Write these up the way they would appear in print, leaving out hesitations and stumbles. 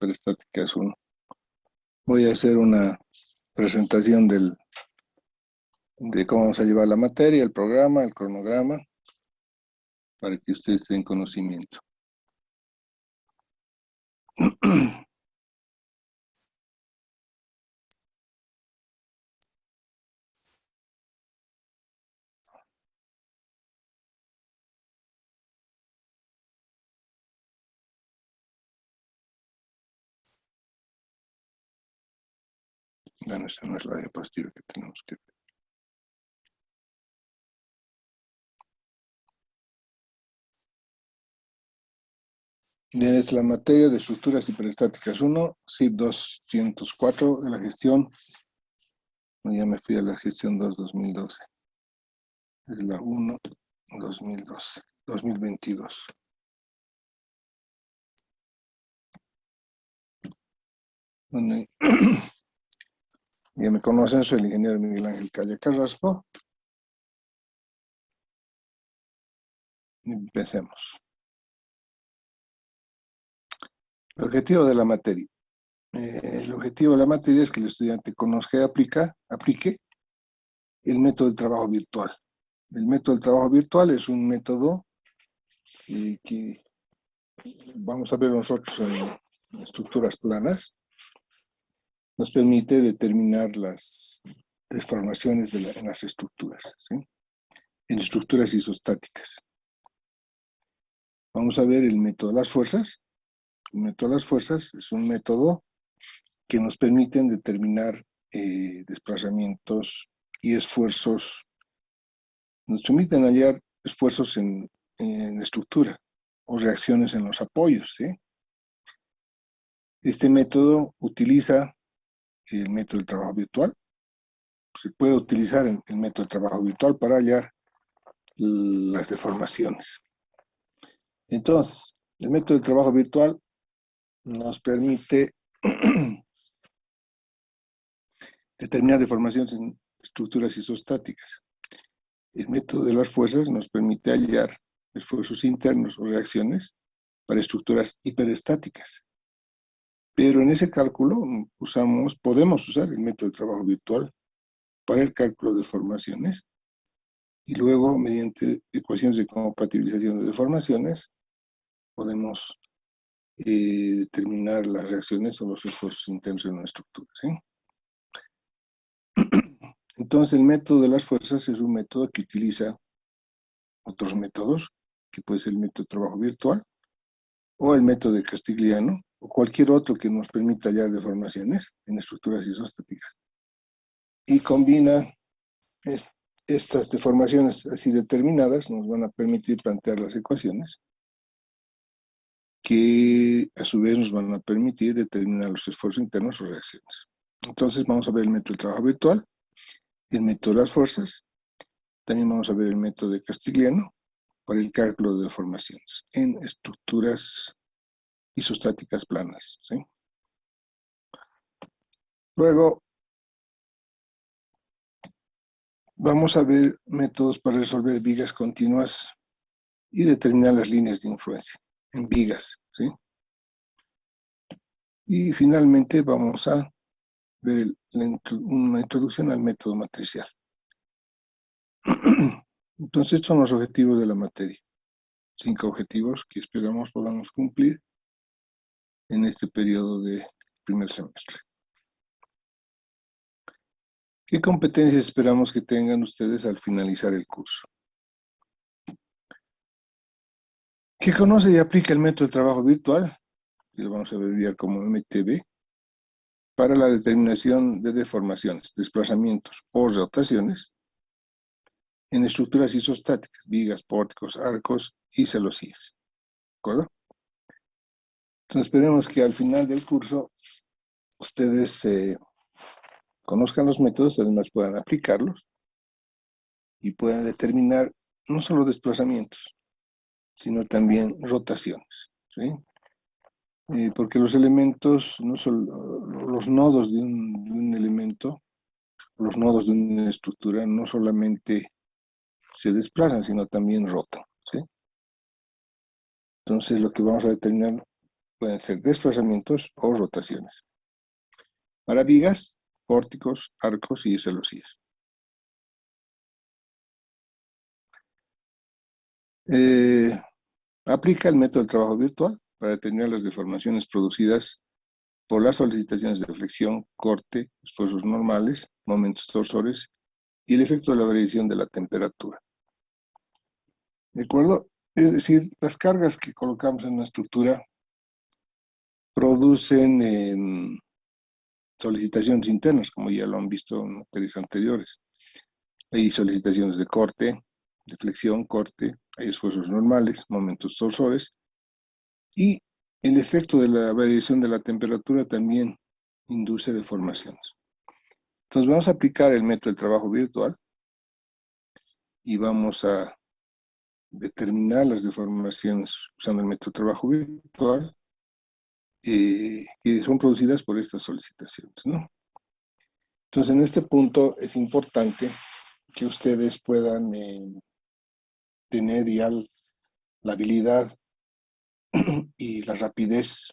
hiperestáticas 1. Voy a hacer una presentación de cómo vamos a llevar la materia, el programa, el cronograma, para que ustedes tengan conocimiento. Bueno, esta no es la diapositiva que tenemos que ver. Bien, es la materia de estructuras hiperestáticas 1, CIP 204 de la gestión. Ya me fui a la gestión 2, 2012. Es la 1, 2012, 2022. Bueno, ya me conocen, soy el ingeniero Miguel Ángel Calle Carrasco. Empecemos. El objetivo de la materia. El objetivo de la materia es que el estudiante conozca y aplique el método del trabajo virtual. El método del trabajo virtual es un método que vamos a ver nosotros en estructuras planas. Nos permite determinar las deformaciones en las estructuras, ¿sí? En estructuras isostáticas. Vamos a ver el método de las fuerzas. El método de las fuerzas es un método que nos permite determinar desplazamientos y esfuerzos. Nos permiten hallar esfuerzos en estructura o reacciones en los apoyos, ¿sí? Este método utiliza el método del trabajo virtual. Se puede utilizar el método de trabajo virtual para hallar las deformaciones. Entonces, el método del trabajo virtual nos permite determinar deformaciones en estructuras isostáticas. El método de las fuerzas nos permite hallar esfuerzos internos o reacciones para estructuras hiperestáticas. Pero en ese cálculo podemos usar el método de trabajo virtual para el cálculo de deformaciones y luego, mediante ecuaciones de compatibilización de deformaciones, podemos determinar las reacciones o los esfuerzos internos en una estructura, ¿sí? Entonces, el método de las fuerzas es un método que utiliza otros métodos, que puede ser el método de trabajo virtual, o el método de Castigliano, o cualquier otro que nos permita hallar deformaciones en estructuras isostáticas. Y combina estas deformaciones así determinadas, nos van a permitir plantear las ecuaciones, que a su vez nos van a permitir determinar los esfuerzos internos o reacciones. Entonces vamos a ver el método de trabajo virtual, el método de las fuerzas, también vamos a ver el método de Castigliano para el cálculo de deformaciones en estructuras isostáticas planas, ¿sí? Luego vamos a ver métodos para resolver vigas continuas y determinar las líneas de influencia en vigas, ¿sí? Y finalmente vamos a ver una introducción al método matricial. Entonces, estos son los objetivos de la materia. 5 objetivos que esperamos podamos cumplir en este periodo de primer semestre. ¿Qué competencias esperamos que tengan ustedes al finalizar el curso? Que conoce y aplica el método de trabajo virtual, que lo vamos a abreviar como MTB, para la determinación de deformaciones, desplazamientos o rotaciones en estructuras isostáticas, vigas, pórticos, arcos y celosías. ¿De acuerdo? Entonces esperemos que al final del curso ustedes conozcan los métodos, además puedan aplicarlos y puedan determinar no solo desplazamientos, sino también rotaciones, ¿sí? Porque los elementos, no solo los nodos de un elemento, los nodos de una estructura no solamente se desplazan, sino también rotan, ¿sí? Entonces lo que vamos a determinar pueden ser desplazamientos o rotaciones. Para vigas, pórticos, arcos y celosías. Aplica el método del trabajo virtual para determinar las deformaciones producidas por las solicitaciones de flexión, corte, esfuerzos normales, momentos torsores y el efecto de la variación de la temperatura. ¿De acuerdo? Es decir, las cargas que colocamos en una estructura producen solicitaciones internas, como ya lo han visto en materias anteriores. Hay solicitaciones de corte, de flexión, corte, hay esfuerzos normales, momentos torsores, y el efecto de la variación de la temperatura también induce deformaciones. Entonces vamos a aplicar el método del trabajo virtual y vamos a determinar las deformaciones usando el método de trabajo virtual que son producidas por estas solicitaciones, ¿no? Entonces en este punto es importante que ustedes puedan tener ya la habilidad y la rapidez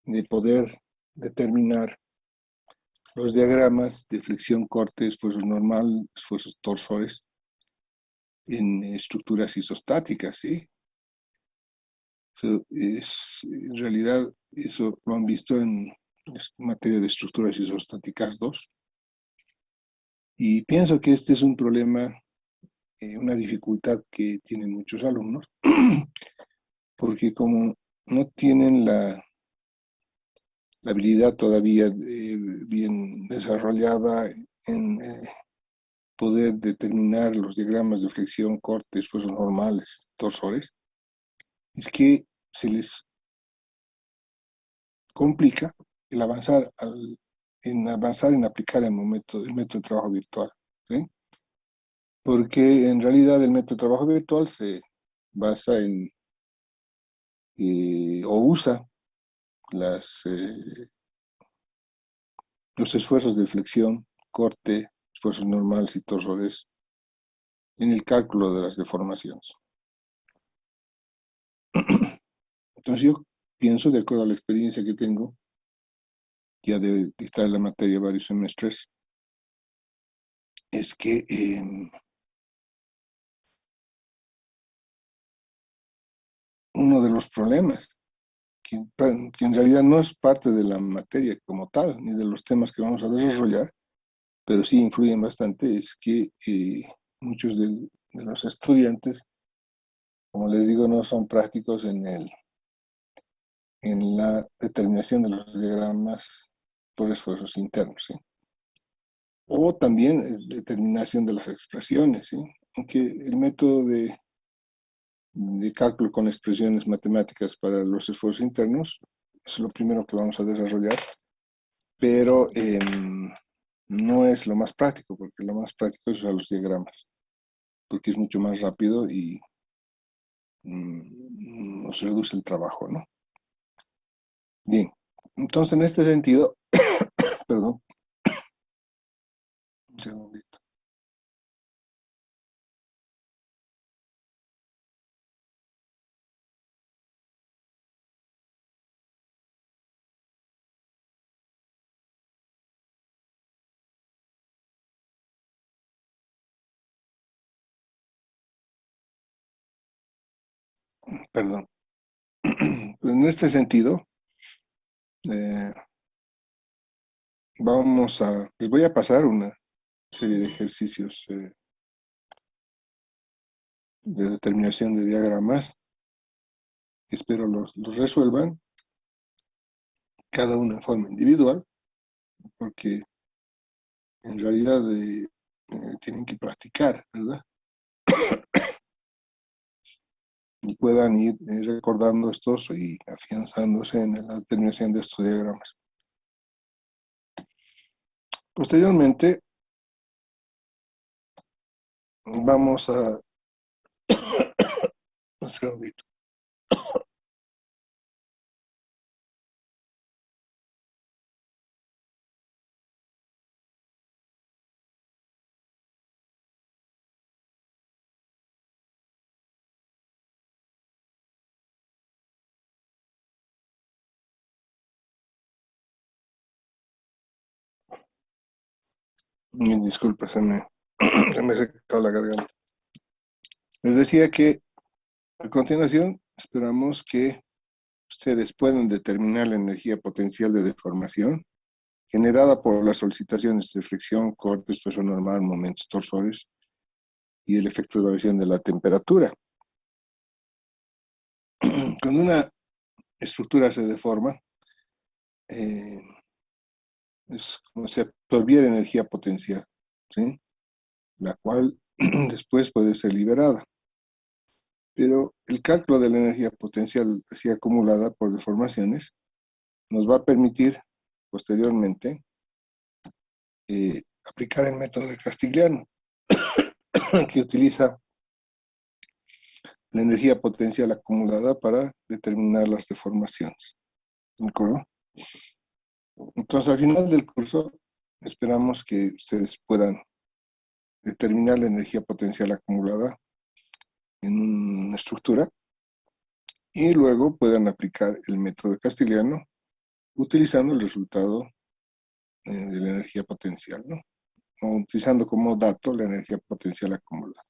de poder determinar los diagramas de flexión, corte, esfuerzos normal, esfuerzos torsores en estructuras isostáticas, ¿sí? En realidad, eso lo han visto en materia de estructuras isostáticas 2. Y pienso que este es un problema, una dificultad que tienen muchos alumnos, porque como no tienen la habilidad todavía bien desarrollada en poder determinar los diagramas de flexión, corte, esfuerzos normales, torsores, es que se les complica el avanzar en aplicar el método de trabajo virtual, ¿sí? Porque en realidad el método de trabajo virtual se basa en o usa los esfuerzos de flexión, corte, esfuerzos normales y torsores en el cálculo de las deformaciones. Entonces yo pienso, de acuerdo a la experiencia que tengo, ya de dictar la materia varios semestres, es que uno de los problemas, que en realidad no es parte de la materia como tal, ni de los temas que vamos a desarrollar, pero sí influyen bastante, es que muchos de los estudiantes, como les digo, no son prácticos en la determinación de los diagramas por esfuerzos internos, ¿sí? O también determinación de las expresiones, ¿sí? Aunque el método de cálculo con expresiones matemáticas para los esfuerzos internos es lo primero que vamos a desarrollar, pero no es lo más práctico, porque lo más práctico es usar los diagramas, porque es mucho más rápido y nos reduce el trabajo, ¿no? Bien, entonces en este sentido, perdón, un segundito. Perdón. En este sentido, eh, les voy a pasar una serie de ejercicios de determinación de diagramas. Espero los resuelvan, cada uno en forma individual, porque en realidad tienen que practicar, ¿verdad? Y puedan ir recordando estos y afianzándose en la determinación de estos diagramas. Posteriormente, vamos a... Un segundito. Disculpa, se me secó la garganta. Les decía que a continuación esperamos que ustedes puedan determinar la energía potencial de deformación generada por las solicitaciones de flexión, corte, esfuerzo normal, momentos torsores y el efecto de variación de la temperatura. Cuando una estructura se deforma, eh, es como si absorbiera energía potencial, ¿sí? La cual después puede ser liberada. Pero el cálculo de la energía potencial así acumulada por deformaciones nos va a permitir posteriormente aplicar el método de Castigliano, que utiliza la energía potencial acumulada para determinar las deformaciones. ¿De acuerdo? Entonces, al final del curso, esperamos que ustedes puedan determinar la energía potencial acumulada en una estructura y luego puedan aplicar el método Castigliano utilizando el resultado de la energía potencial, ¿no? O utilizando como dato la energía potencial acumulada.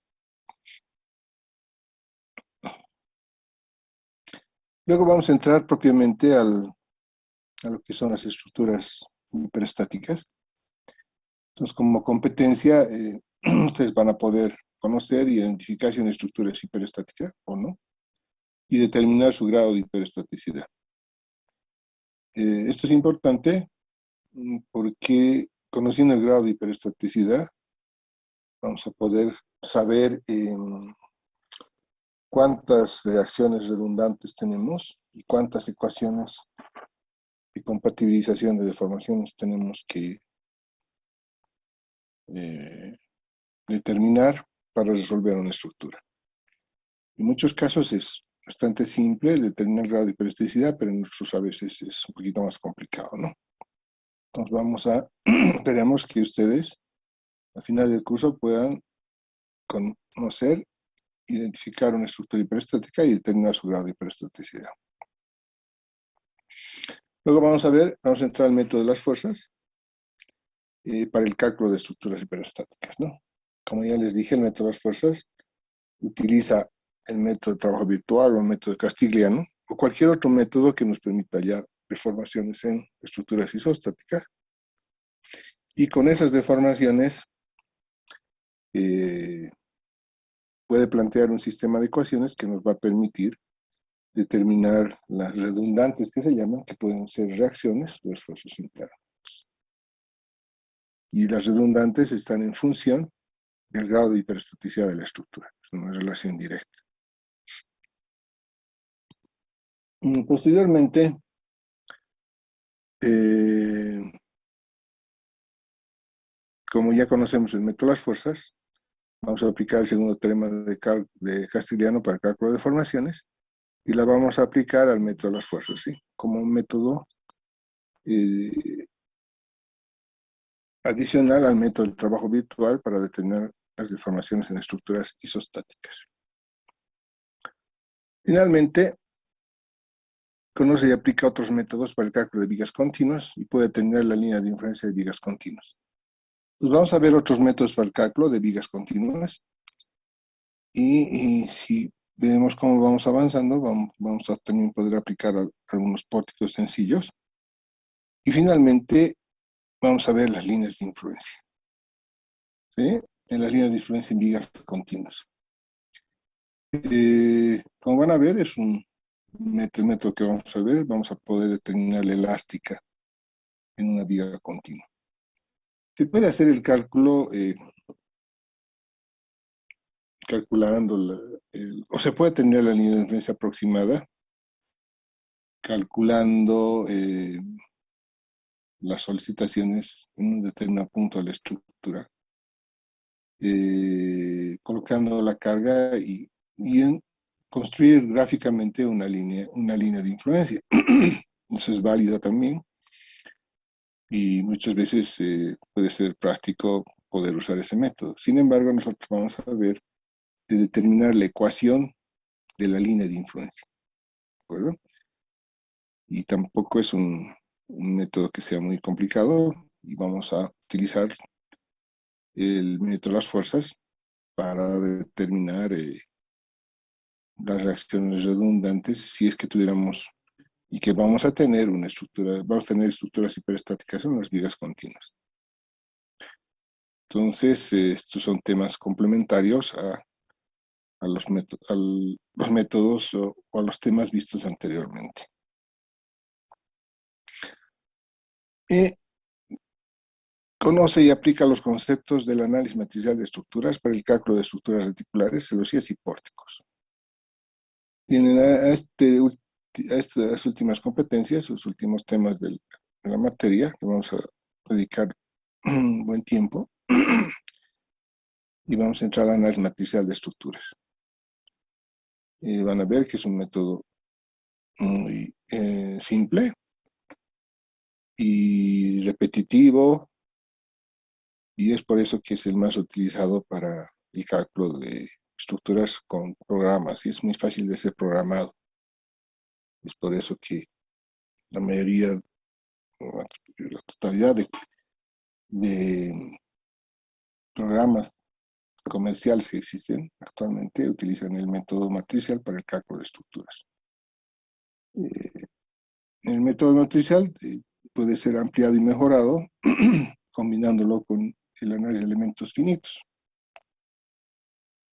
Luego vamos a entrar propiamente a lo que son las estructuras hiperestáticas. Entonces, como competencia, ustedes van a poder conocer y identificar si una estructura es hiperestática o no, y determinar su grado de hiperestaticidad. Esto es importante porque conociendo el grado de hiperestaticidad, vamos a poder saber cuántas reacciones redundantes tenemos y cuántas ecuaciones de compatibilización de deformaciones tenemos que determinar para resolver una estructura. En muchos casos es bastante simple determinar el grado de hiperestaticidad, pero en otros a veces es un poquito más complicado, ¿no? Entonces esperemos que ustedes al final del curso puedan conocer, identificar una estructura hiperestática y determinar su grado de hiperestaticidad. Luego vamos a entrar al método de las fuerzas para el cálculo de estructuras hiperostáticas, ¿no? Como ya les dije, el método de las fuerzas utiliza el método de trabajo virtual o el método de Castigliano o cualquier otro método que nos permita hallar deformaciones en estructuras isostáticas. Y con esas deformaciones puede plantear un sistema de ecuaciones que nos va a permitir determinar las redundantes que se llaman, que pueden ser reacciones o esfuerzos internos. Y las redundantes están en función del grado de hiperestaticidad de la estructura. Es una relación directa. Y posteriormente, como ya conocemos el método de las fuerzas, vamos a aplicar el segundo teorema de Castigliano para el cálculo de deformaciones y la vamos a aplicar al método de las fuerzas, ¿sí? Como un método adicional al método del trabajo virtual para determinar las deformaciones en estructuras isostáticas. Finalmente, conoce y aplica otros métodos para el cálculo de vigas continuas y puede determinar la línea de influencia de vigas continuas. Pues vamos a ver otros métodos para el cálculo de vigas continuas y si vemos cómo vamos avanzando, vamos a también poder aplicar algunos pórticos sencillos. Y finalmente, vamos a ver las líneas de influencia. ¿Sí? En las líneas de influencia en vigas continuas. Como van a ver, es el método que vamos a ver. Vamos a poder determinar la elástica en una viga continua. Se puede hacer el cálculo calculando, o se puede tener la línea de influencia aproximada calculando las solicitaciones en un determinado punto de la estructura, colocando la carga y construir gráficamente una línea de influencia. Eso es válido también y muchas veces puede ser práctico poder usar ese método. Sin embargo, nosotros vamos a ver de determinar la ecuación de la línea de influencia, ¿de acuerdo? Y tampoco es un método que sea muy complicado y vamos a utilizar el método de las fuerzas para determinar las reacciones redundantes si es que tuviéramos y que vamos a tener una estructura, vamos a tener estructuras hiperestáticas en las vigas continuas. Entonces, estos son temas complementarios a los, los métodos o a los temas vistos anteriormente. Y conoce y aplica los conceptos del análisis matricial de estructuras para el cálculo de estructuras reticulares, celosías y pórticos. Tienen a estas últimas competencias, los últimos temas de la materia, que vamos a dedicar un buen tiempo, y vamos a entrar al análisis matricial de estructuras. Van a ver que es un método muy simple y repetitivo, y es por eso que es el más utilizado para el cálculo de estructuras con programas, y es muy fácil de ser programado. Es por eso que la mayoría, la totalidad de programas comerciales que existen actualmente utilizan el método matricial para el cálculo de estructuras. El método matricial puede ser ampliado y mejorado combinándolo con el análisis de elementos finitos.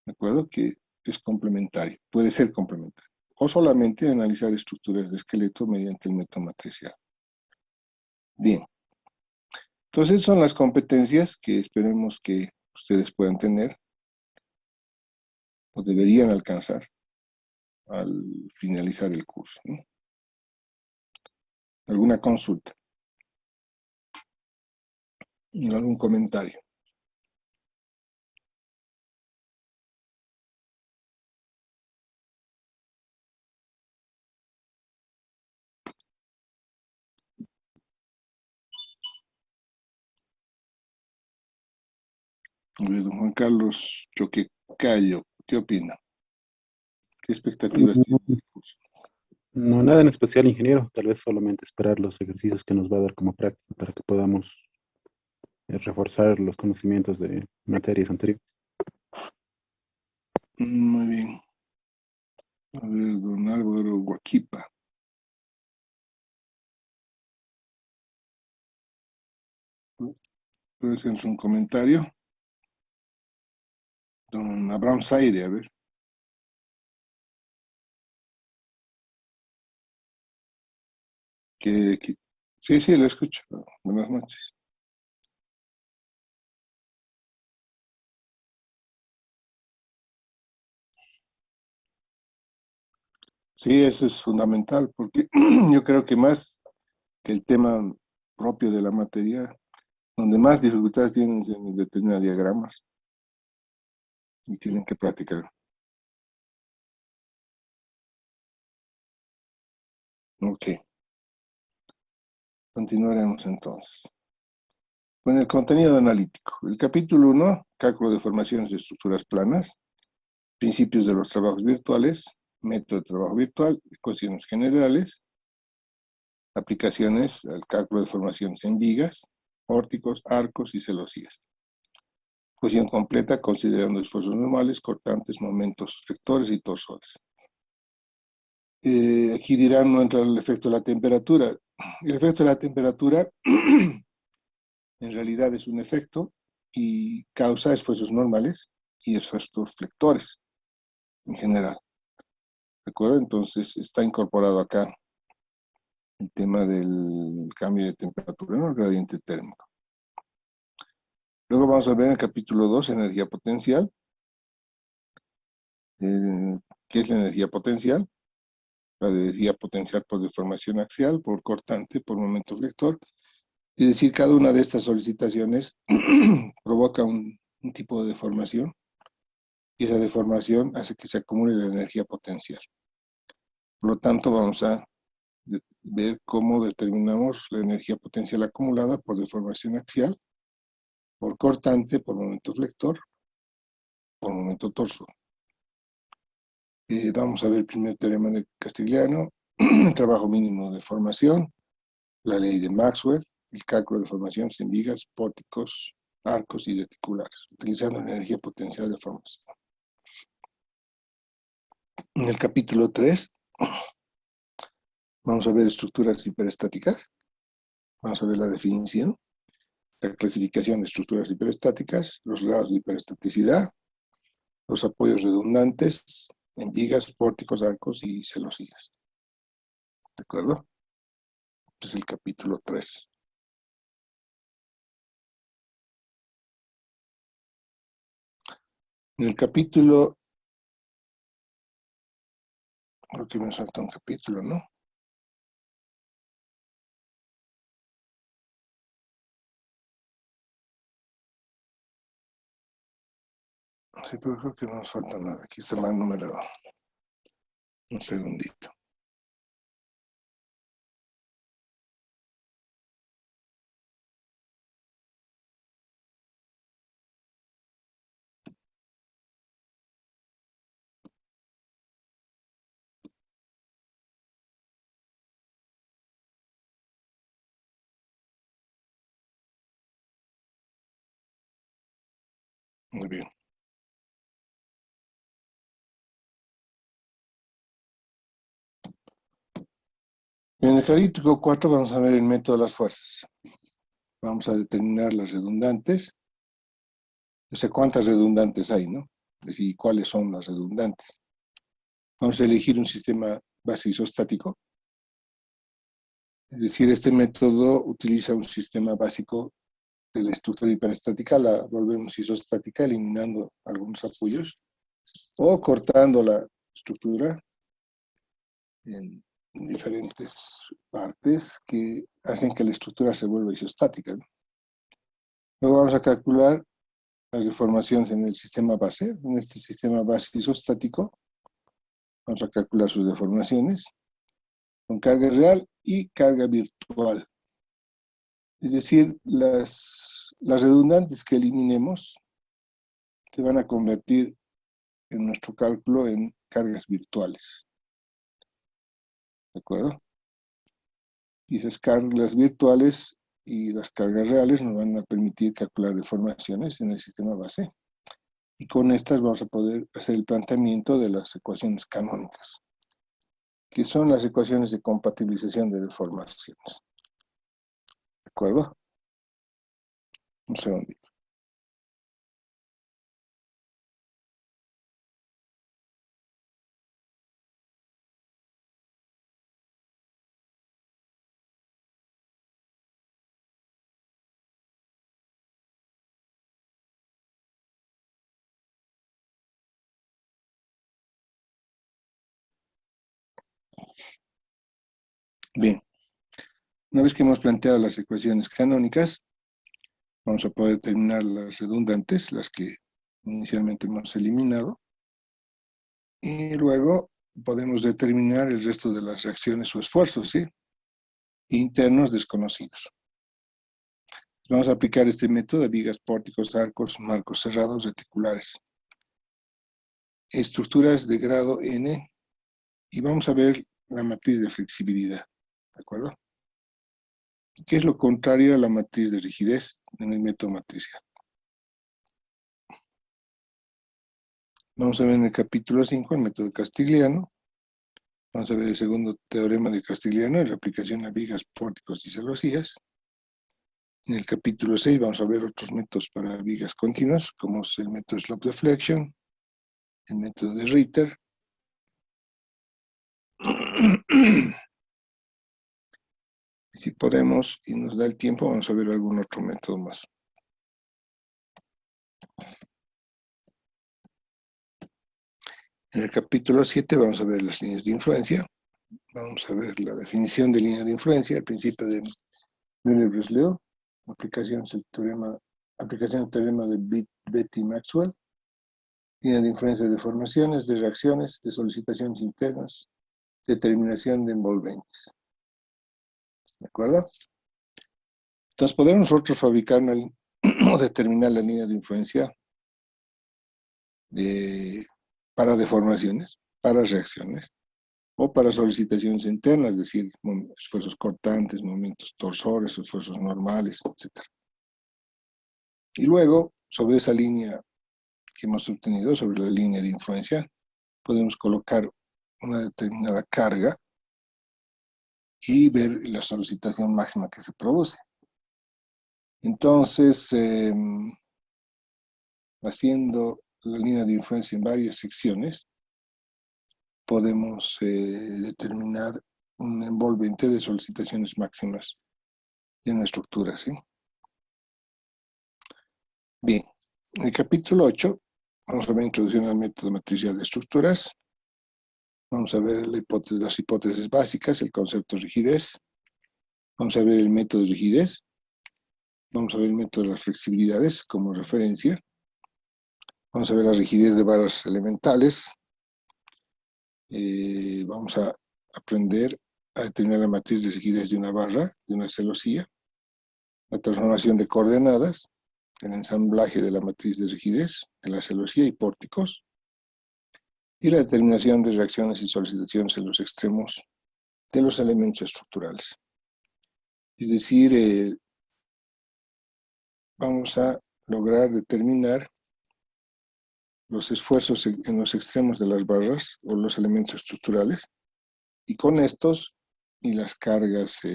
¿De acuerdo? Que es complementario, puede ser complementario. O solamente analizar estructuras de esqueleto mediante el método matricial. Bien. Entonces son las competencias que esperemos que ustedes puedan tener o deberían alcanzar al finalizar el curso, ¿no? ¿Alguna consulta? ¿Algún comentario? A ver, don Juan Carlos Choquecayo, ¿qué opina? ¿Qué expectativas tiene del curso? No, nada en especial, ingeniero. Tal vez solamente esperar los ejercicios que nos va a dar como práctica para que podamos reforzar los conocimientos de materias anteriores. Muy bien. A ver, don Álvaro Guaquipa. ¿Puede hacer un comentario? Don Abraham Zaire, a ver. Sí, sí, lo escucho. Buenas noches. Sí, eso es fundamental, porque yo creo que más que el tema propio de la materia, donde más dificultades tienen es en determinar diagramas y tienen que practicar. Ok, continuaremos entonces. Con el contenido analítico. El capítulo 1, cálculo de formaciones de estructuras planas, principios de los trabajos virtuales, método de trabajo virtual, ecuaciones generales, aplicaciones al cálculo de formaciones en vigas, pórticos, arcos y celosías. Ecuación completa considerando esfuerzos normales, cortantes, momentos vectores y torsores. Aquí dirán, no entra el efecto de la temperatura. El efecto de la temperatura en realidad es un efecto y causa esfuerzos normales y esfuerzos flectores en general. ¿De acuerdo? Entonces está incorporado acá el tema del cambio de temperatura, ¿no? El gradiente térmico. Luego vamos a ver el capítulo 2, energía potencial. ¿Qué es la energía potencial? La energía potencial por deformación axial, por cortante, por momento flector. Es decir, cada una de estas solicitaciones provoca un tipo de deformación y esa deformación hace que se acumule la energía potencial. Por lo tanto, vamos a ver cómo determinamos la energía potencial acumulada por deformación axial, por cortante, por momento flector, por momento torso. Vamos a ver el primer teorema de Castigliano, el trabajo mínimo de formación, la ley de Maxwell, el cálculo de formaciones en vigas, pórticos arcos y reticulares, utilizando la energía potencial de formación. En el capítulo 3 vamos a ver estructuras hiperestáticas, vamos a ver la definición, la clasificación de estructuras hiperestáticas, los grados de hiperestaticidad, los apoyos redundantes en vigas, pórticos, arcos y celosías. ¿De acuerdo? Este es el capítulo 3. En el capítulo, creo que me falta un capítulo, ¿no? Sí, pero creo que no nos falta nada. Aquí está mal numerado. Un segundito. Muy bien. En el capítulo 4 vamos a ver el método de las fuerzas. Vamos a determinar las redundantes. No sé cuántas redundantes hay, ¿no? Es decir, cuáles son las redundantes. Vamos a elegir un sistema base isostático. Es decir, este método utiliza un sistema básico de la estructura hiperestática, la volvemos isostática, eliminando algunos apoyos o cortando la estructura en diferentes partes que hacen que la estructura se vuelva isostática, ¿no? Luego vamos a calcular las deformaciones en el sistema base. En este sistema base isostático vamos a calcular sus deformaciones con carga real y carga virtual. Es decir, las redundantes que eliminemos se van a convertir en nuestro cálculo en cargas virtuales. ¿De acuerdo? Y esas cargas virtuales y las cargas reales nos van a permitir calcular deformaciones en el sistema base. Y con estas vamos a poder hacer el planteamiento de las ecuaciones canónicas, que son las ecuaciones de compatibilización de deformaciones. ¿De acuerdo? Un segundito. Bien, una vez que hemos planteado las ecuaciones canónicas, vamos a poder determinar las redundantes, las que inicialmente hemos eliminado, y luego podemos determinar el resto de las reacciones o esfuerzos, ¿sí? Internos desconocidos. Vamos a aplicar este método de vigas, pórticos, arcos, marcos cerrados, reticulares. Estructuras de grado N, y vamos a ver la matriz de flexibilidad, ¿de acuerdo? ¿Qué es lo contrario a la matriz de rigidez en el método matricial? Vamos a ver en el capítulo 5 el método castigliano. Vamos a ver el segundo teorema de Castigliano, la aplicación a vigas, pórticos y celosías. En el capítulo 6 vamos a ver otros métodos para vigas continuas, como es el método slope deflection, el método de Ritter. Si podemos y nos da el tiempo, vamos a ver algún otro método más. En el capítulo 7 vamos a ver las líneas de influencia. Vamos a ver la definición de línea de influencia, el principio de Müller-Breslau, aplicación del teorema de Betti-Maxwell, línea de influencia de deformaciones, de reacciones, de solicitaciones internas, determinación de envolventes. ¿De acuerdo? Entonces podemos nosotros fabricar o determinar la línea de influencia para deformaciones, para reacciones, o para solicitaciones internas, es decir, esfuerzos cortantes, momentos torsores, esfuerzos normales, etc. Y luego, sobre esa línea que hemos obtenido, sobre la línea de influencia, podemos colocar una determinada carga y ver la solicitación máxima que se produce. Entonces, haciendo la línea de influencia en varias secciones, podemos determinar un envolvente de solicitaciones máximas en la estructura, ¿sí? Bien, en el capítulo 8 vamos a ver introducción al método matricial de estructuras. Vamos a ver las hipótesis básicas, el concepto de rigidez. Vamos a ver el método de rigidez. Vamos a ver el método de las flexibilidades como referencia. Vamos a ver la rigidez de barras elementales. Vamos a aprender a determinar la matriz de rigidez de una barra, de una celosía, la transformación de coordenadas, el ensamblaje de la matriz de rigidez, de la celosía y pórticos, y la determinación de reacciones y solicitaciones en los extremos de los elementos estructurales. Es decir, vamos a lograr determinar los esfuerzos en los extremos de las barras o los elementos estructurales, y con estos y las cargas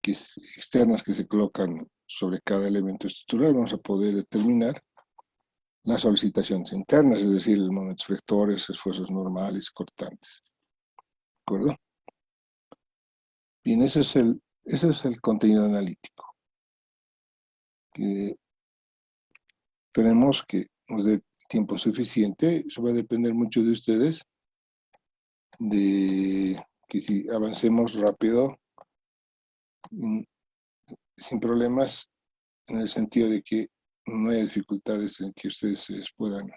externas que se colocan sobre cada elemento estructural, vamos a poder determinar las solicitaciones internas, es decir, los momentos flectores, esfuerzos normales, cortantes. ¿De acuerdo? Bien, ese es el contenido analítico. Que esperemos que nos dé tiempo suficiente. Eso va a depender mucho de ustedes, de que si avancemos rápido, sin problemas, en el sentido de que no hay dificultades en que ustedes puedan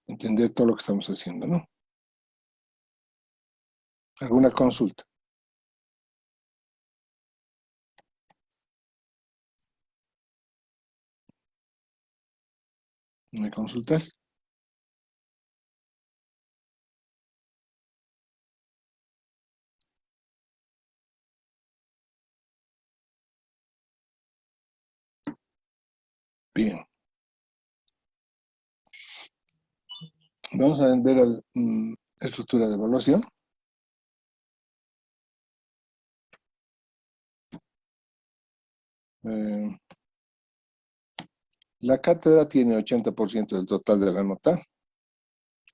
entender todo lo que estamos haciendo, ¿no? ¿Alguna consulta? ¿No hay consultas? Bien. Vamos a ver la estructura de evaluación. La cátedra tiene 80% del total de la nota.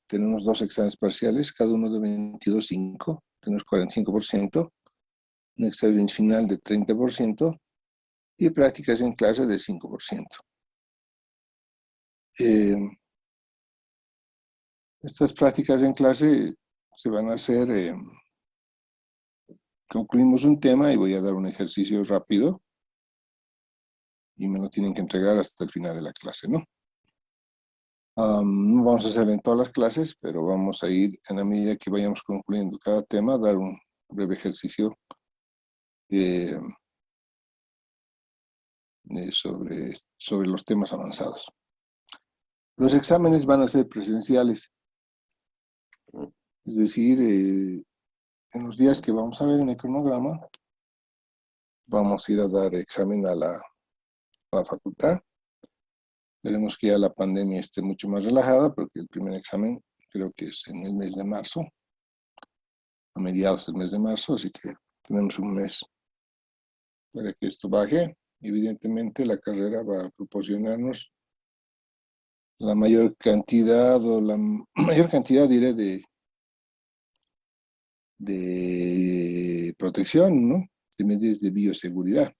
Tenemos 2 exámenes parciales, cada uno de 22,5. Tenemos 45%. Un examen final de 30% y prácticas en clase de 5%. Estas prácticas en clase se van a hacer, concluimos un tema y voy a dar un ejercicio rápido y me lo tienen que entregar hasta el final de la clase, ¿no? No vamos a hacer en todas las clases, pero vamos a ir en la medida que vayamos concluyendo cada tema, dar un breve ejercicio sobre los temas avanzados. Los exámenes van a ser presenciales, es decir, en los días que vamos a ver en el cronograma, vamos a ir a dar examen a la facultad. Esperemos que ya la pandemia esté mucho más relajada, porque el primer examen creo que es en el mes de marzo, a mediados del mes de marzo, así que tenemos un mes para que esto baje. Evidentemente la carrera va a proporcionarnos la mayor cantidad, o la mayor cantidad, diré, de protección, ¿no? De medidas de bioseguridad.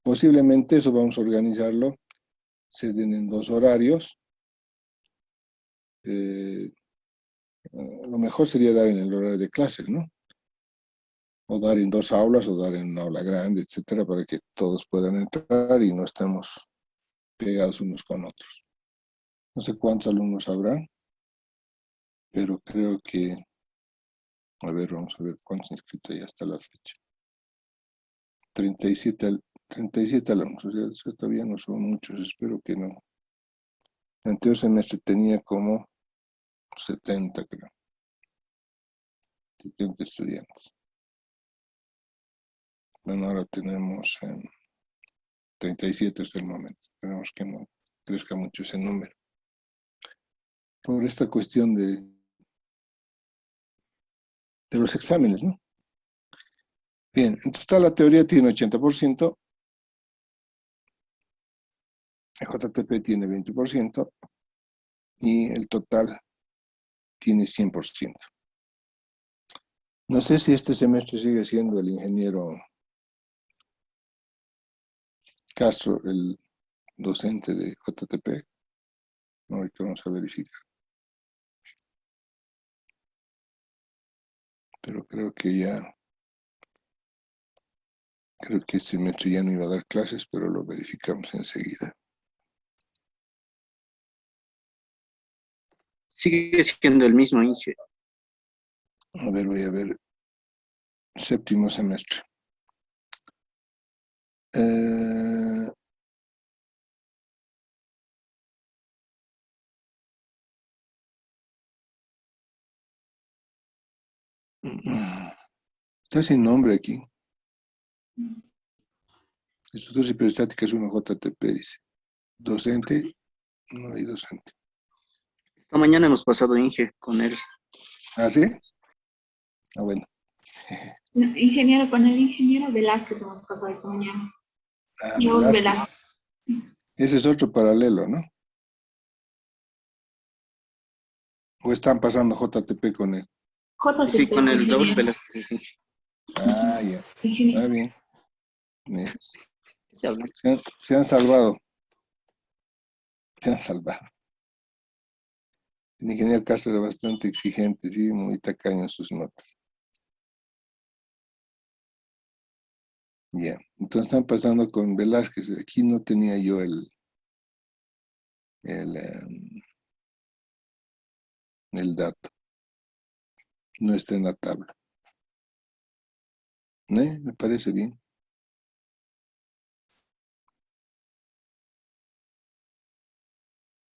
Posiblemente eso vamos a organizarlo, se den en 2 horarios. Lo mejor sería dar en el horario de clases, ¿no? O dar en 2 aulas, o dar en una aula grande, etcétera, para que todos puedan entrar y no estemos pegados unos con otros. No sé cuántos alumnos habrá, pero creo que, a ver, vamos a ver cuántos inscritos hay hasta la fecha. 37, 37 alumnos, o sea, todavía no son muchos, espero que no. El anterior semestre tenía como 70, creo. 70 estudiantes. Bueno, ahora tenemos 37 hasta el momento. Esperemos que no crezca mucho ese número. Por esta cuestión de los exámenes, ¿no? Bien, en total la teoría tiene 80%, el JTP tiene 20% y el total tiene 100%. No sé si este semestre sigue siendo el ingeniero Castro el docente de JTP. Ahorita vamos a verificar. Pero creo que este semestre ya no iba a dar clases, pero lo verificamos enseguida. Sigue siendo el mismo, Inge. A ver, voy a ver. Séptimo semestre. Está sin nombre aquí. Estructuras hiperestáticas 1 JTP, dice. Docente, no hay docente. Esta mañana hemos pasado, Inge, con él. ¿Ah, sí? Ah, bueno. No, ingeniero, con el ingeniero Velázquez hemos pasado esta mañana. Ah, Raúl Velázquez. Velázquez. Ese es otro paralelo, ¿no? ¿O están pasando JTP con él? Sí, JTP, con el Raúl ingeniero. Velázquez, sí. Ah, ya. Está Ingeniero. bien. Bien. Se habla. Se han salvado. Se han salvado. El ingeniero Castro era bastante exigente, sí, muy tacaño en sus notas. Ya. Entonces están pasando con Velázquez. Aquí no tenía yo el dato. No está en la tabla. ¿No? Me parece bien.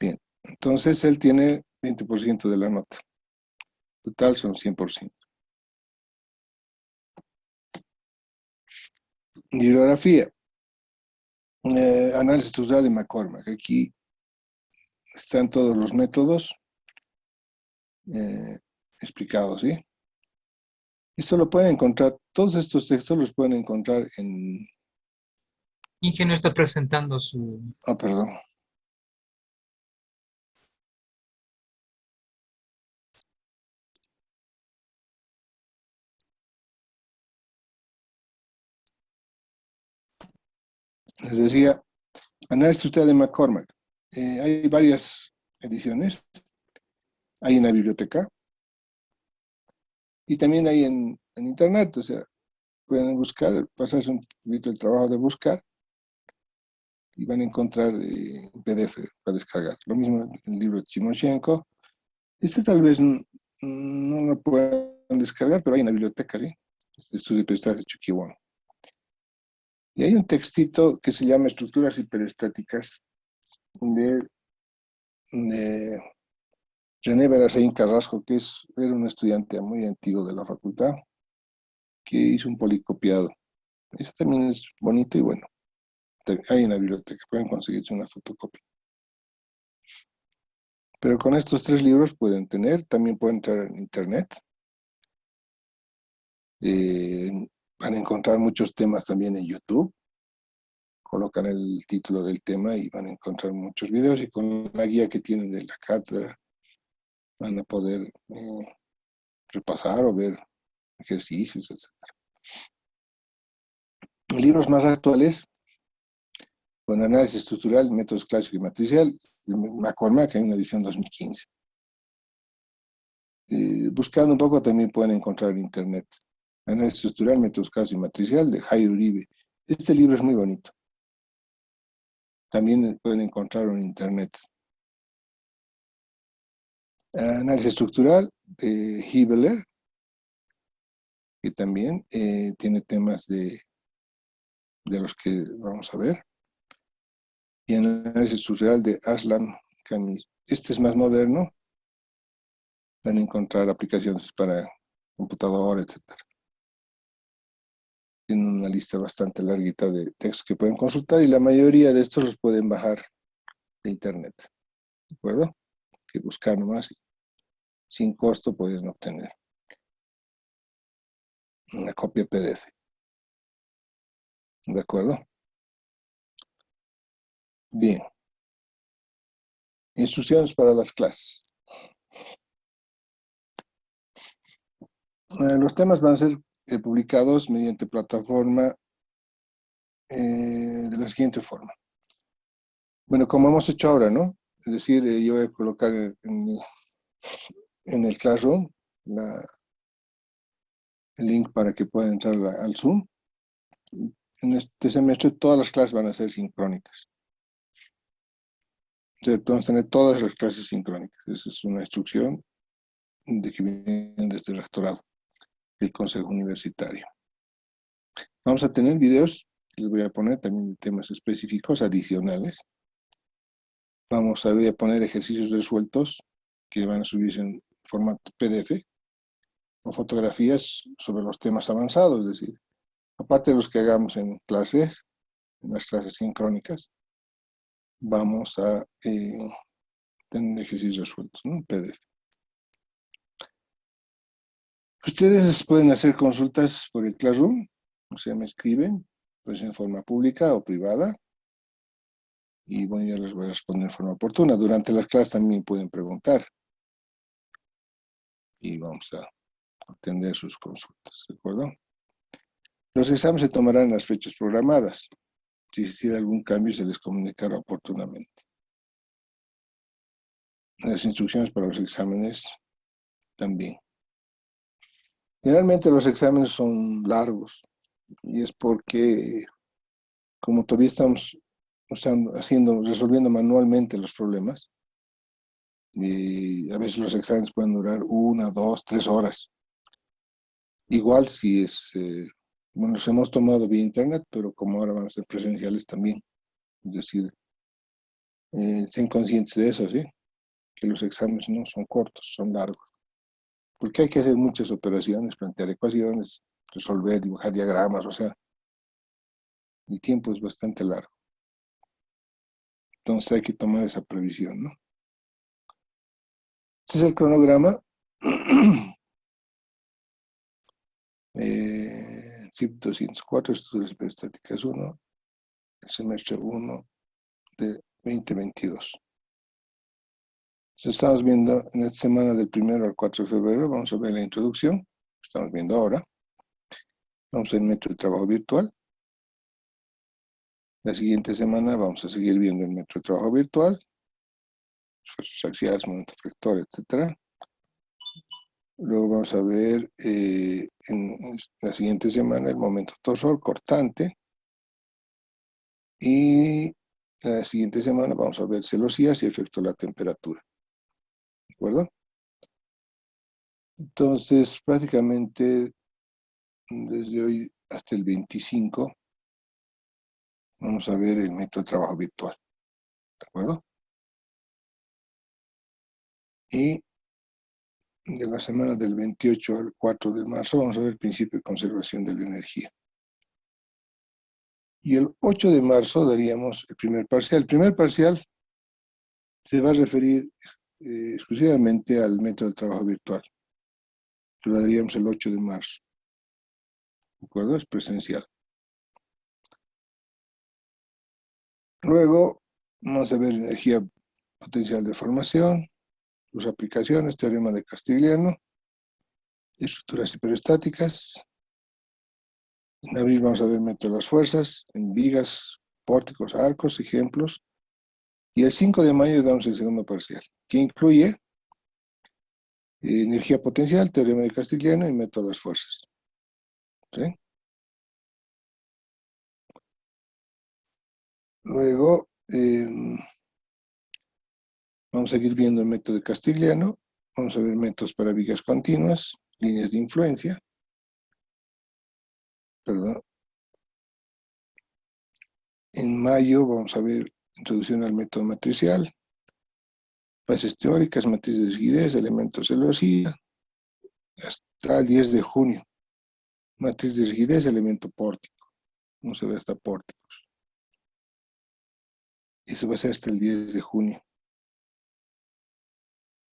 Bien. Entonces él tiene 20% de la nota. Total son 100%. Bibliografía. Análisis estructural de McCormack. Aquí están todos los métodos explicados, ¿sí? Esto lo pueden encontrar, todos estos textos los pueden encontrar en... Inge no está presentando su... Ah, perdón. Les decía, análisis estructural de McCormack. Hay varias ediciones. Hay en la biblioteca. Y también hay en internet, o sea, pueden buscar, pasarse un poquito el trabajo de buscar y van a encontrar PDF para descargar. Lo mismo el libro de Timoshenko. Este tal vez no lo puedan descargar, pero hay en la biblioteca, ¿sí? Este estudio de paisaje de Chuquihuán. Y hay un textito que se llama Estructuras hiperestáticas de René Berasaín Carrasco, que era un estudiante muy antiguo de la facultad, que hizo un policopiado. Eso también es bonito y bueno. Hay en la biblioteca, pueden conseguirse una fotocopia. Pero con estos 3 libros pueden tener, también pueden entrar en internet. Van a encontrar muchos temas también en YouTube. Colocan el título del tema y van a encontrar muchos videos y con la guía que tienen de la cátedra van a poder repasar o ver ejercicios, etc. Libros más actuales, con análisis estructural, métodos clásico y matricial, McCormack en una edición 2015. Buscando un poco también pueden encontrar en internet. Análisis estructural, métodos clásico y matricial de Jairo Uribe. Este libro es muy bonito. También pueden encontrarlo en internet. Análisis estructural de Hibeler, que también tiene temas de los que vamos a ver. Y análisis estructural de Aslan Kamis. Este es más moderno. Van a encontrar aplicaciones para computador, etc. Tienen una lista bastante larguita de textos que pueden consultar y la mayoría de estos los pueden bajar de internet. ¿De acuerdo? Que buscar nomás y sin costo pueden obtener una copia PDF. ¿De acuerdo? Bien. Instrucciones para las clases. Los temas van a ser publicados mediante plataforma de la siguiente forma. Bueno, como hemos hecho ahora, ¿no? Es decir, yo voy a colocar en el Classroom el link para que puedan entrar al Zoom. En este semestre todas las clases van a ser sincrónicas. Vamos a tener todas las clases sincrónicas. Esa es una instrucción que viene desde el rectorado, el consejo universitario. Vamos a tener videos, les voy a poner también de temas específicos adicionales. Voy a poner ejercicios resueltos que van a subirse en formato PDF o fotografías sobre los temas avanzados, es decir, aparte de los que hagamos en clases, en las clases sincrónicas, vamos a tener ejercicios resueltos, ¿no? En PDF. Ustedes pueden hacer consultas por el Classroom, o sea, me escriben, pues en forma pública o privada, y bueno, yo les voy a responder en forma oportuna. Durante las clases también pueden preguntar, y vamos a atender sus consultas, ¿de acuerdo? Los exámenes se tomarán en las fechas programadas. Si existiera algún cambio, se les comunicará oportunamente. Las instrucciones para los exámenes también. Generalmente los exámenes son largos, y es porque, como todavía estamos resolviendo manualmente los problemas, y a veces los exámenes pueden durar 1, 2, 3 horas. Igual si bueno, los hemos tomado vía internet, pero como ahora van a ser presenciales también. Es decir, estén conscientes de eso, ¿sí? Que los exámenes no son cortos, son largos. Porque hay que hacer muchas operaciones, plantear ecuaciones, resolver, dibujar diagramas, o sea, el tiempo es bastante largo. Entonces hay que tomar esa previsión, ¿no? Este es el cronograma. CIP 204, estudios estáticas 1, el semestre 1 de 2022. Entonces estamos viendo en esta semana del 1 al 4 de febrero, vamos a ver la introducción, estamos viendo ahora. Vamos a ver el método de trabajo virtual. La siguiente semana vamos a seguir viendo el método de trabajo virtual, esfuerzos axiales, momento factor, etc. Luego vamos a ver en la siguiente semana el momento torsor cortante. Y la siguiente semana vamos a ver celosías y efecto de la temperatura. ¿De acuerdo? Entonces, prácticamente desde hoy hasta el 25 vamos a ver el método de trabajo virtual. ¿De acuerdo? Y de la semana del 28 al 4 de marzo vamos a ver el principio de conservación de la energía. Y el 8 de marzo daríamos el primer parcial. El primer parcial se va a referir exclusivamente al método de trabajo virtual. Lo daríamos el 8 de marzo. ¿De acuerdo? Es presencial. Luego vamos a ver energía potencial de formación, sus aplicaciones, teorema de Castigliano, estructuras hiperestáticas. En abril vamos a ver método de las fuerzas, en vigas, pórticos, arcos, ejemplos. Y el 5 de mayo damos el segundo parcial, que incluye energía potencial, teorema de Castigliano y método de las fuerzas. ¿Sí? Luego vamos a seguir viendo el método de Castigliano, vamos a ver métodos para vigas continuas, líneas de influencia, perdón. En mayo vamos a ver introducción al método matricial, bases teóricas, matrices de rigidez, elementos de celosía, hasta el 10 de junio. Matriz de rigidez, elemento pórtico. No se ve hasta pórticos. Y se va a hacer hasta el 10 de junio.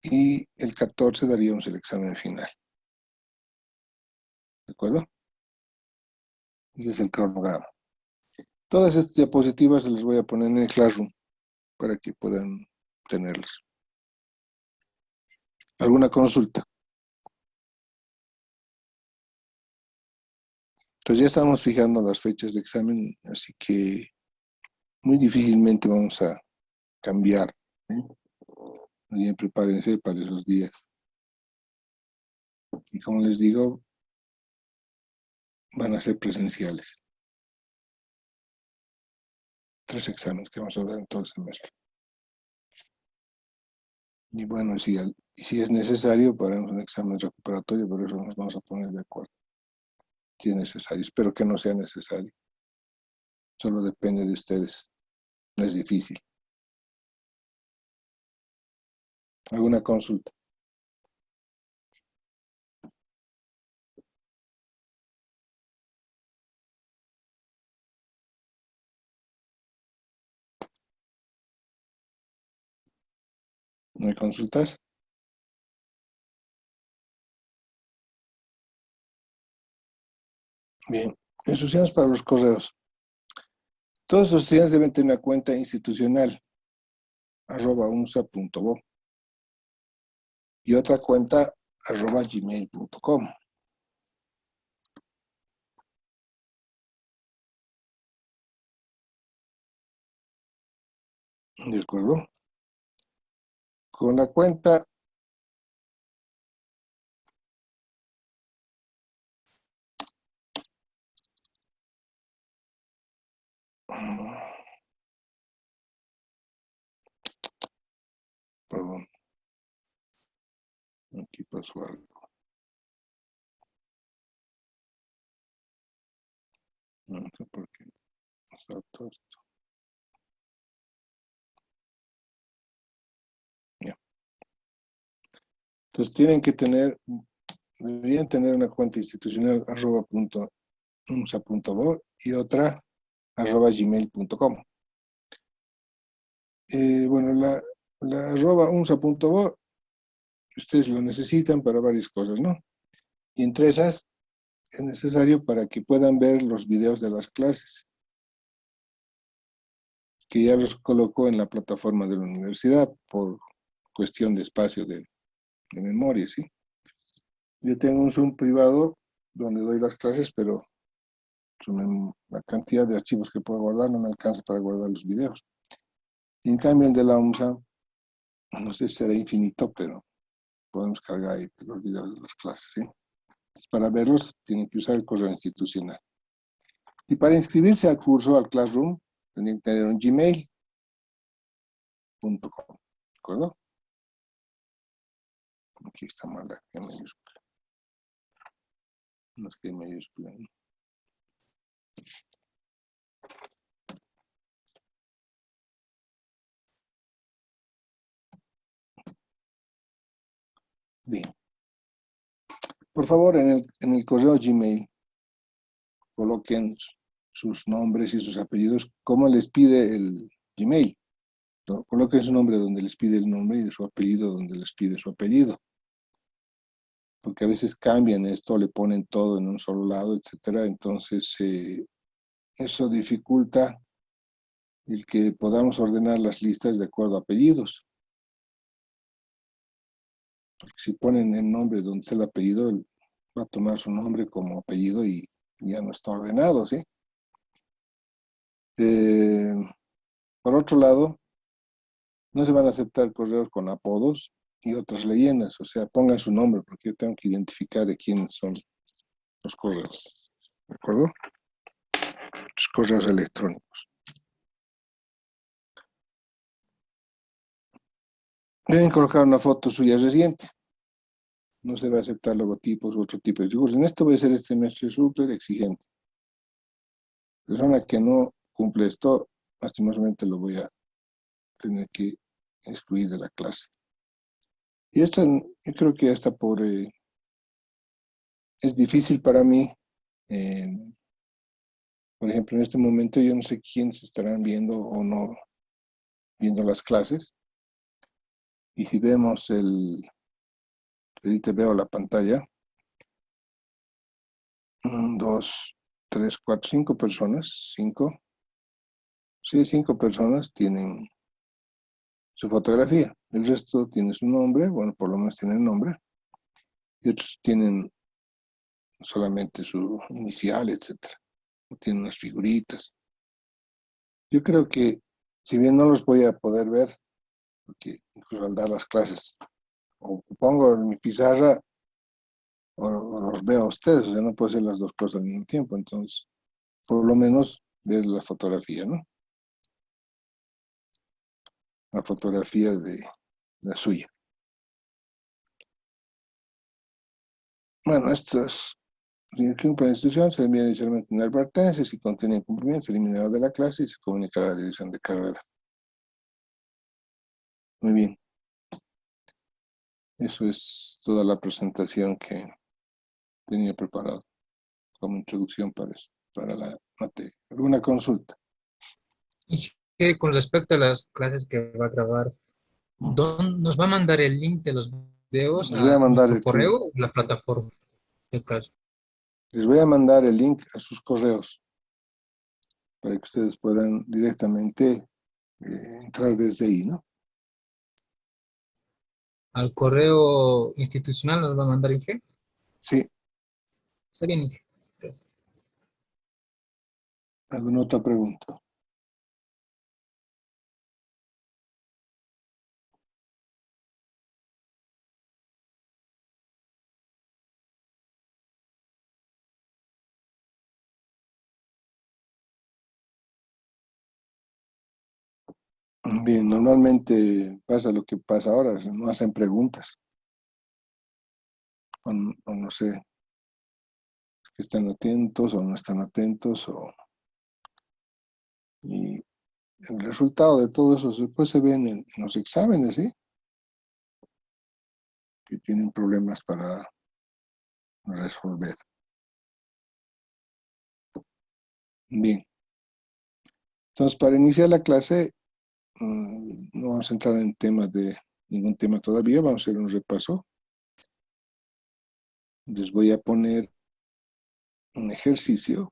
Y el 14 daríamos el examen final. ¿De acuerdo? Ese es el cronograma. Todas estas diapositivas se las voy a poner en el Classroom para que puedan tenerlas. ¿Alguna consulta? Entonces ya estamos fijando las fechas de examen, así que muy difícilmente vamos a cambiar. Bien, prepárense para esos días. Y como les digo, van a ser presenciales. 3 exámenes que vamos a dar en todo el semestre. Y bueno, si es necesario, haremos un examen recuperatorio, pero eso nos vamos a poner de acuerdo. Si es necesario. Espero que no sea necesario. Solo depende de ustedes. No es difícil. ¿Alguna consulta? ¿No hay consultas? Bien. Instrucciones para los correos. Todos los estudiantes deben tener una cuenta institucional @unsa.bo y otra cuenta @gmail.com. ¿De acuerdo? Con la cuenta perdón, aquí pasó algo. No sé por qué. Está todo esto. Ya. Entonces deberían tener una cuenta institucional @unsa.bo y otra @gmail.com. Bueno, la @unsa.bo, ustedes lo necesitan para varias cosas, ¿no? Y entre esas es necesario para que puedan ver los videos de las clases, que ya los colocó en la plataforma de la universidad por cuestión de espacio de memoria, ¿sí? Yo tengo un Zoom privado donde doy las clases, pero la cantidad de archivos que puedo guardar no me alcanza para guardar los videos. Y en cambio el de la UMSA, no sé si será infinito, pero podemos cargar ahí los videos de las clases, ¿sí? Entonces, para verlos tienen que usar el correo institucional. Y para inscribirse al curso, al Classroom, tienen que tener un gmail.com, ¿de acuerdo? Aquí está mal la G mayúscula. No es que mayúscula, ¿no? Bien. Por favor, en el correo Gmail, coloquen sus nombres y sus apellidos como les pide el Gmail. ¿No? Coloquen su nombre donde les pide el nombre y su apellido donde les pide su apellido. Porque a veces cambian esto, le ponen todo en un solo lado, etcétera. Entonces, eso dificulta el que podamos ordenar las listas de acuerdo a apellidos. Porque si ponen el nombre donde está el apellido, va a tomar su nombre como apellido y ya no está ordenado, ¿sí? Por otro lado, no se van a aceptar correos con apodos y otras leyendas, o sea, pongan su nombre, porque yo tengo que identificar de quién son los correos, ¿de acuerdo? Los correos electrónicos. Deben colocar una foto suya reciente. No se va a aceptar logotipos u otro tipo de figuras. En esto voy a ser este semestre súper exigente. Persona que no cumple esto, lastimosamente lo voy a tener que excluir de la clase. Y esto yo creo que hasta es difícil para mí Eh, por ejemplo, en este momento yo no sé quiénes estarán viendo o no viendo las clases. Y si vemos ahorita veo la pantalla, 1, 2, 3, 4, 5 personas, 5, sí, 5 personas tienen su fotografía. El resto tiene su nombre, bueno, por lo menos tienen nombre, y otros tienen solamente su inicial, etcétera. Tienen unas figuritas. Yo creo que, si bien no los voy a poder ver, porque incluso al dar las clases, o pongo en mi pizarra o los veo a ustedes, o sea, no puedo hacer las dos cosas al mismo tiempo, entonces, por lo menos ver la fotografía, ¿no? La fotografía de la suya. Bueno, esto es que para la institución se envía inicialmente una advertencia, si contiene incumplimiento, se eliminará de la clase y se comunicará a la dirección de carrera. Muy bien. Eso es toda la presentación que tenía preparado como introducción para la materia. ¿Alguna consulta? Y que con respecto a las clases que va a grabar, ¿nos va a mandar el link de los videos Les voy a a mandar nuestro correo o la plataforma de clase? les voy a mandar el link a sus correos para que ustedes puedan directamente entrar desde ahí, ¿no? ¿Al correo institucional nos va a mandar Inge? Sí. Está bien, Inge. ¿Alguna otra pregunta? Bien, normalmente pasa lo que pasa ahora, no hacen preguntas, o no sé, que están atentos o no están atentos, y el resultado de todo eso después se ve en los exámenes, ¿sí? Que tienen problemas para resolver. Bien, entonces para iniciar la clase, no vamos a entrar en temas de ningún tema todavía, vamos a hacer un repaso. Les voy a poner un ejercicio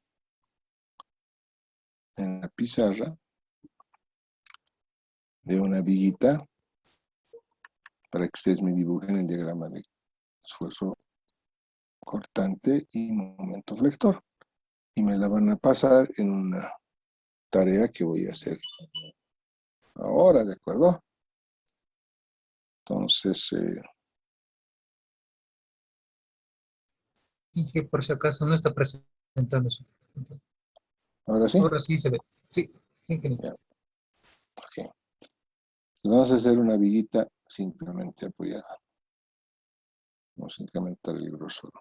en la pizarra de una viguita para que ustedes me dibujen el diagrama de esfuerzo cortante y momento flector. Y me la van a pasar en una tarea que voy a hacer ahora, ¿de acuerdo? Entonces, Inge, por si acaso, no está presentando su. ahora sí, Ahora sí se ve. Sí, sí, ingeniero. ya, ok. Vamos a hacer una viguita simplemente apoyada. Vamos a incrementar el grosor.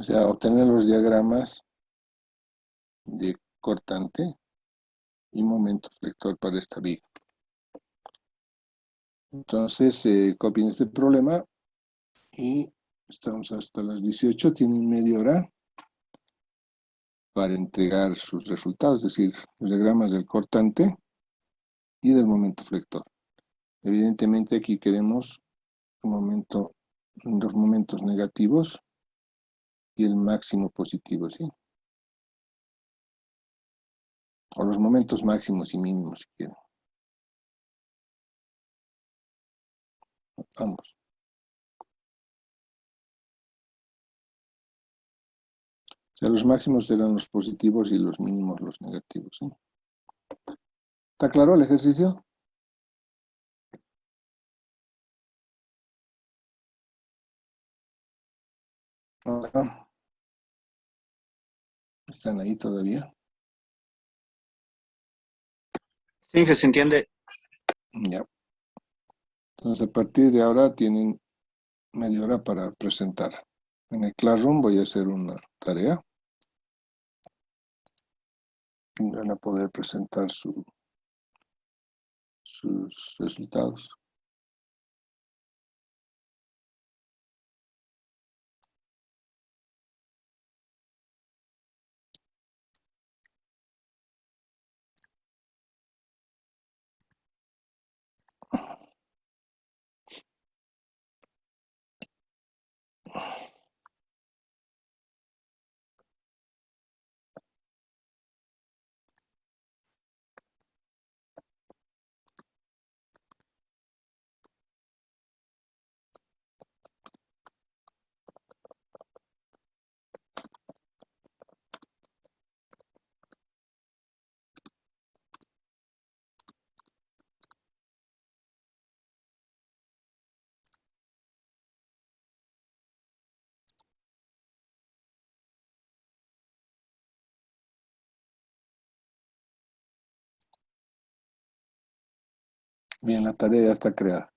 O sea, obtener los diagramas de cortante y momento flector para esta viga. Entonces, copien este problema y estamos hasta las 18, tienen media hora para entregar sus resultados, es decir, los diagramas del cortante y del momento flector. Evidentemente aquí queremos los momentos negativos y el máximo positivo, ¿sí? O los momentos máximos y mínimos, si quieren, ambos. O sea, los máximos serán los positivos y los mínimos los negativos, ¿sí? ¿Está claro el ejercicio? Ah, ¿están ahí todavía? Sí, Inge, se entiende. Ya. Entonces, a partir de ahora tienen media hora para presentar. En el Classroom voy a hacer una tarea y van a poder presentar sus resultados. Bien, la tarea ya está creada.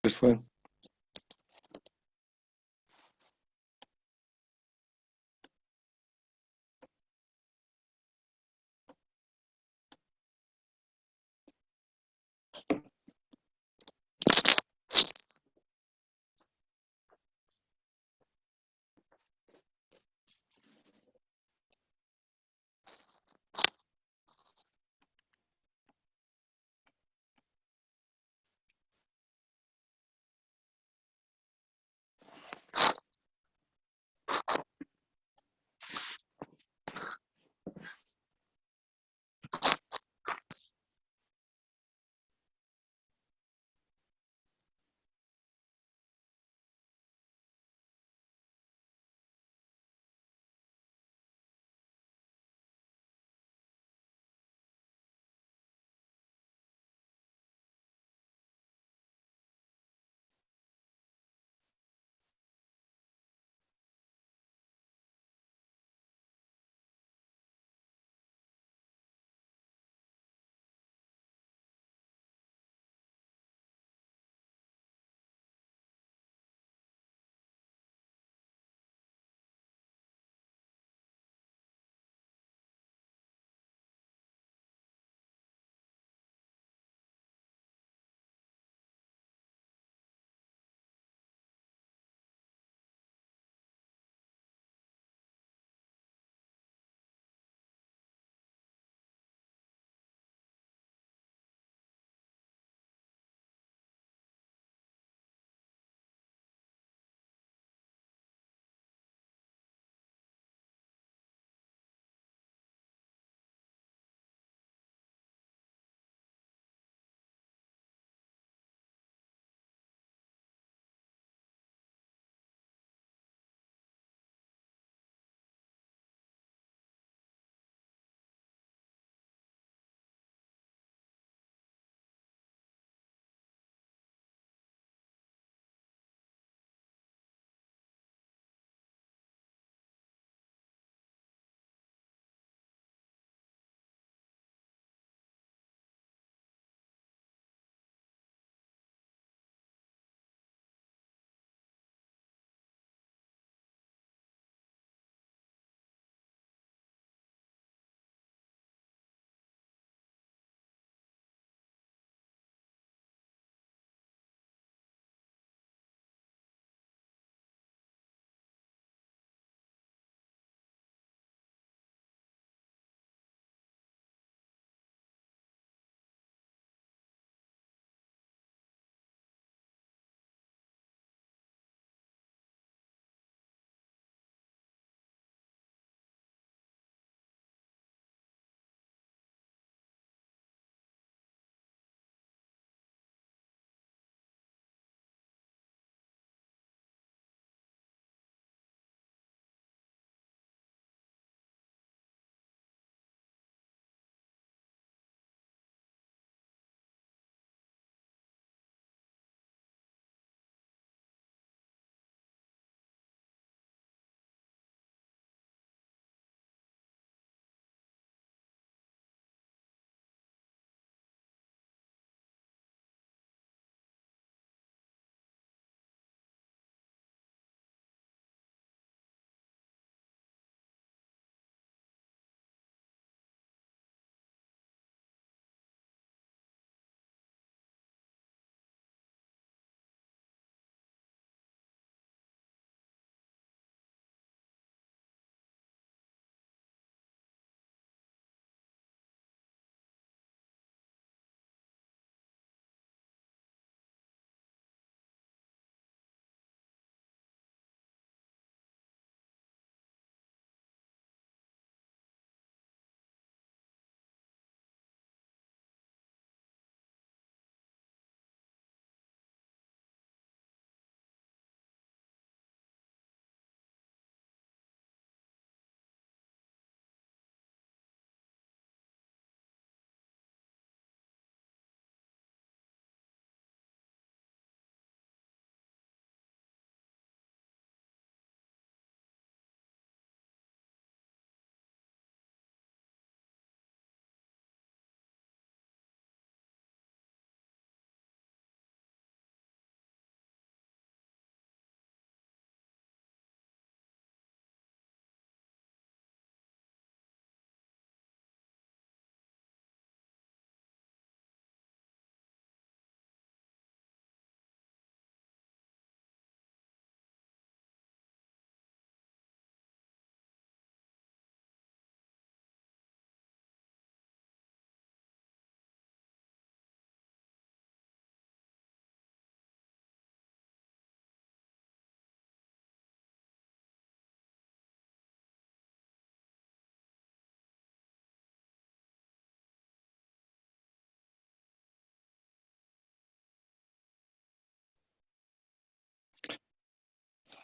Pues fue.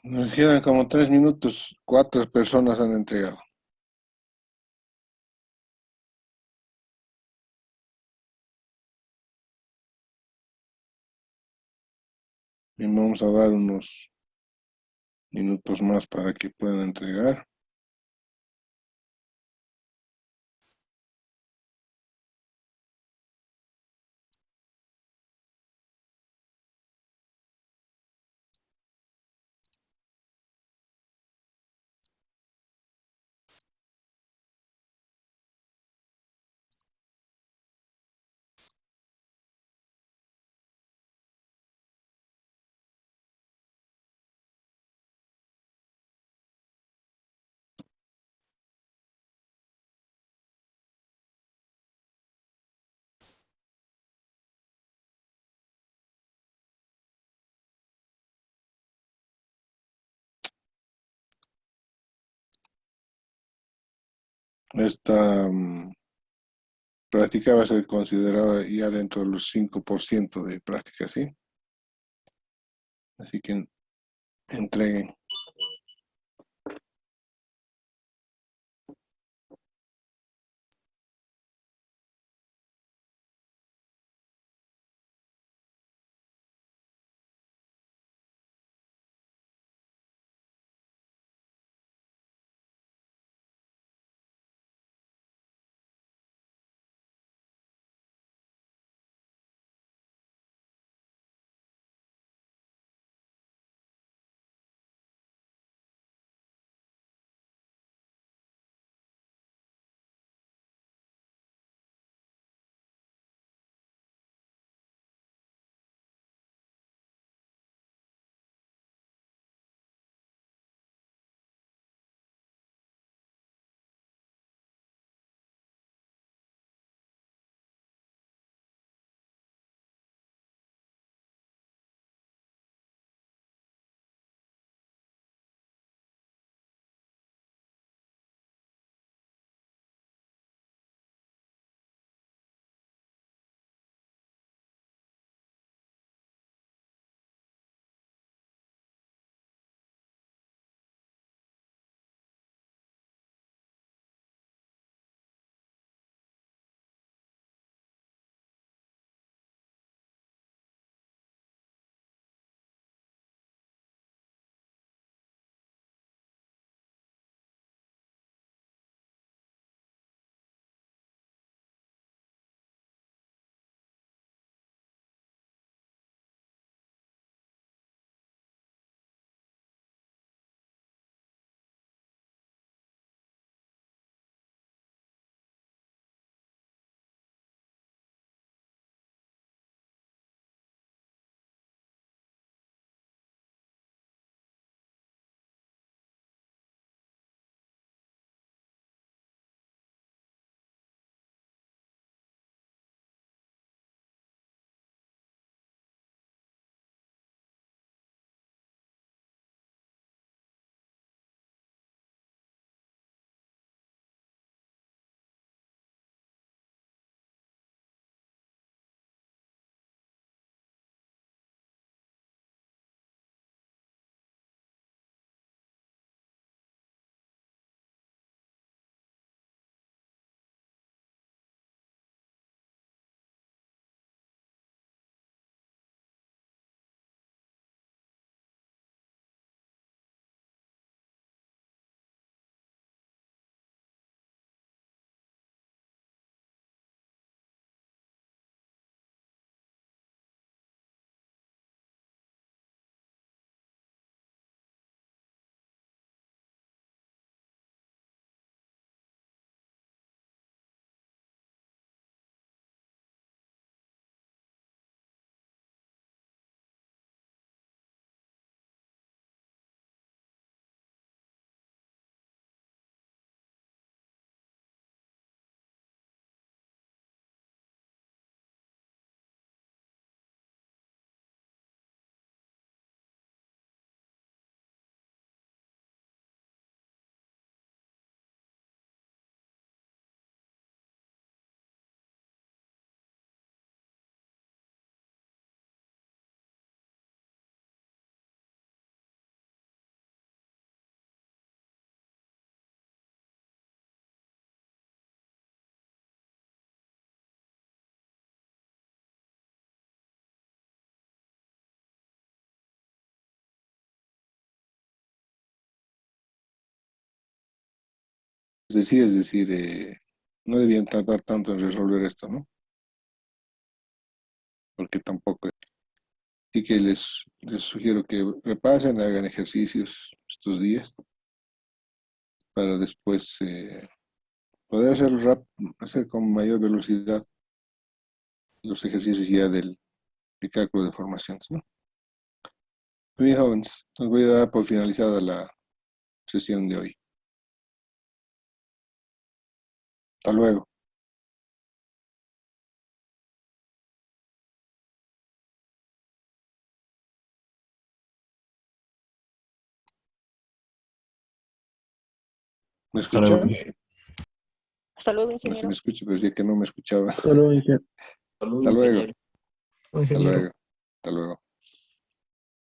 Nos quedan como 3 minutos. 4 personas han entregado. Y vamos a dar unos minutos más para que puedan entregar. Esta práctica va a ser considerada ya dentro de los 5% de práctica, ¿sí? Así que entreguen. no debían tardar tanto en resolver esto, ¿no? Porque tampoco. Así que les sugiero que repasen, hagan ejercicios estos días para después poder hacer con mayor velocidad los ejercicios ya del cálculo de formaciones, ¿no? Bien, jóvenes, nos voy a dar por finalizada la sesión de hoy. Hasta luego. ¿Me Hasta luego. escuchan? Hasta luego, No se ingeniero. me escucha, pero decía que no me escuchaba. Solo, ingeniero. Hasta luego. Ingeniero. Hasta luego. Hasta luego.